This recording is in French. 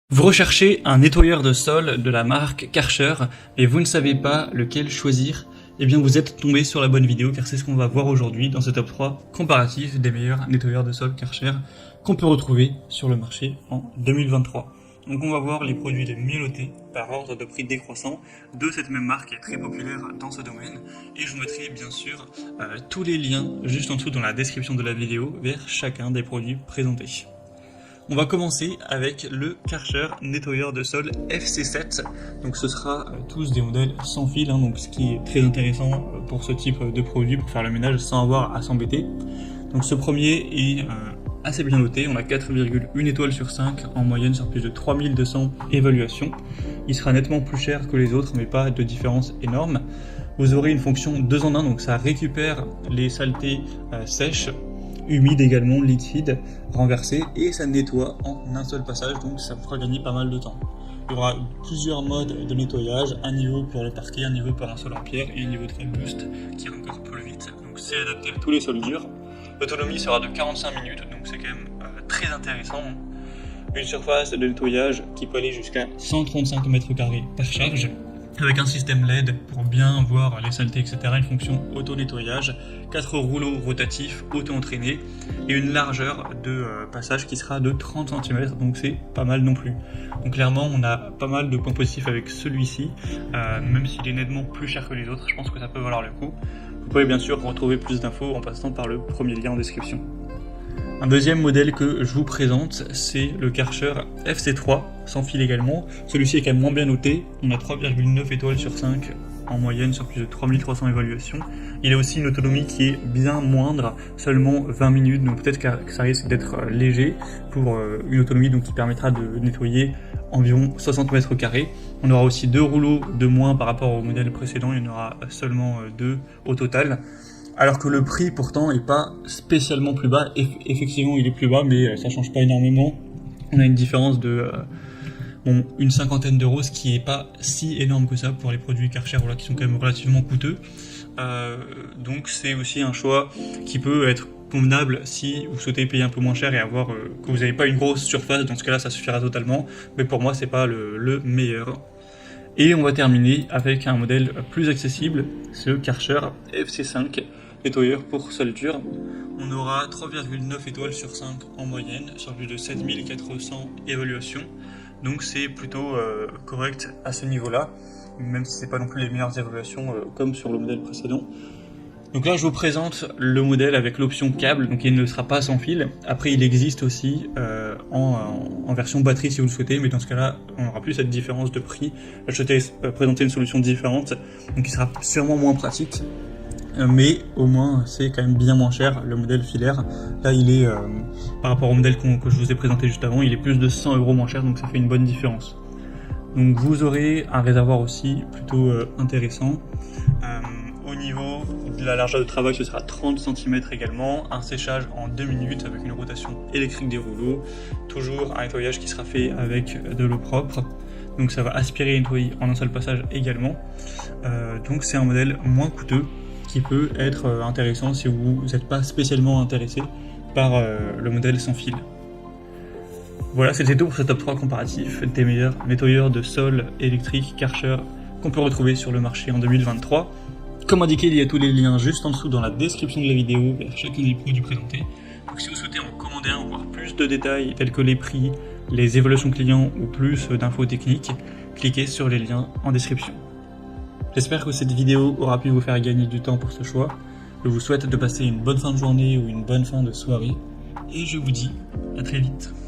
Vous recherchez un nettoyeur de sol de la marque Karcher et vous ne savez pas lequel choisir, eh bien vous êtes tombé sur la bonne vidéo car c'est ce qu'on va voir aujourd'hui dans ce top 3 comparatif des meilleurs nettoyeurs de sol Karcher qu'on peut retrouver sur le marché en 2023. Donc on va voir les produits les mieux notés par ordre de prix décroissant de cette même marque qui est très populaire dans ce domaine et je vous mettrai bien sûr tous les liens juste en dessous dans la description de la vidéo vers chacun des produits présentés. On va commencer avec le Karcher nettoyeur de sol FC7. Donc ce sera tous des modèles sans fil, donc ce qui est très intéressant pour ce type de produit, pour faire le ménage sans avoir à s'embêter. Donc ce premier est assez bien noté, on a 4,1 étoiles sur 5 en moyenne sur plus de 3200 évaluations. Il sera nettement plus cher que les autres mais pas de différence énorme. Vous aurez une fonction 2 en 1, donc ça récupère les saletés sèches, humide également, liquide, renversé, et ça nettoie en un seul passage, donc ça vous fera gagner pas mal de temps. Il y aura plusieurs modes de nettoyage, un niveau pour le parquet, un niveau pour un sol en pierre et un niveau très boost qui ira encore plus vite, donc c'est adapté à tous les sols durs. L'autonomie sera de 45 minutes, donc c'est quand même très intéressant. Une surface de nettoyage qui peut aller jusqu'à 135 m² par charge, avec un système LED pour bien voir les saletés, etc. Une fonction auto-nettoyage, 4 rouleaux rotatifs auto-entraînés et une largeur de passage qui sera de 30 cm, donc c'est pas mal non plus. Donc clairement, on a pas mal de points positifs avec celui-ci, même s'il est nettement plus cher que les autres, je pense que ça peut valoir le coup. Vous pouvez bien sûr retrouver plus d'infos en passant par le premier lien en description. Un deuxième modèle que je vous présente, c'est le Karcher FC3, sans fil également. Celui-ci est quand même moins bien noté, on a 3,9 étoiles sur 5 en moyenne sur plus de 3300 évaluations. Il a aussi une autonomie qui est bien moindre, seulement 20 minutes, donc peut-être que ça risque d'être léger pour une autonomie donc, qui permettra de nettoyer environ 60 m². On aura aussi 2 rouleaux de moins par rapport au modèle précédent, il y en aura seulement 2 au total. Alors que le prix pourtant est pas spécialement plus bas, effectivement il est plus bas mais ça change pas énormément. On a une différence de une cinquantaine d'euros, ce qui est pas si énorme que ça pour les produits Karcher qui sont quand même relativement coûteux. Donc c'est aussi un choix qui peut être convenable si vous souhaitez payer un peu moins cher et avoir que vous n'avez pas une grosse surface, dans ce cas là ça suffira totalement, mais pour moi c'est pas le meilleur. Et on va terminer avec un modèle plus accessible, c'est le Karcher FC5, nettoyeur pour sol dur. On aura 3,9 étoiles sur 5 en moyenne, sur plus de 7400 évaluations. Donc c'est plutôt correct à ce niveau-là, même si c'est pas non plus les meilleures évaluations comme sur le modèle précédent. Donc là je vous présente le modèle avec l'option câble, donc il ne sera pas sans fil. Après il existe aussi en version batterie si vous le souhaitez, mais dans ce cas là on n'aura plus cette différence de prix. Je souhaitais présenter une solution différente, donc qui sera sûrement moins pratique, mais au moins c'est quand même bien moins cher le modèle filaire. Là il est, par rapport au modèle que je vous ai présenté juste avant, il est plus de 100 € moins cher, donc ça fait une bonne différence. Donc vous aurez un réservoir aussi plutôt intéressant. Au niveau de la largeur de travail, ce sera 30 cm également, un séchage en 2 minutes avec une rotation électrique des rouleaux, toujours un nettoyage qui sera fait avec de l'eau propre, donc ça va aspirer et nettoyer en un seul passage également. Donc c'est un modèle moins coûteux qui peut être intéressant si vous n'êtes pas spécialement intéressé par le modèle sans fil. Voilà, c'était tout pour ce top 3 comparatif des meilleurs nettoyeurs de sol électrique Karcher qu'on peut retrouver sur le marché en 2023. Comme indiqué, il y a tous les liens juste en dessous dans la description de la vidéo vers chacun des produits présentés. Donc si vous souhaitez en commander un ou voir plus de détails tels que les prix, les évaluations clients ou plus d'infos techniques, cliquez sur les liens en description. J'espère que cette vidéo aura pu vous faire gagner du temps pour ce choix. Je vous souhaite de passer une bonne fin de journée ou une bonne fin de soirée et je vous dis à très vite.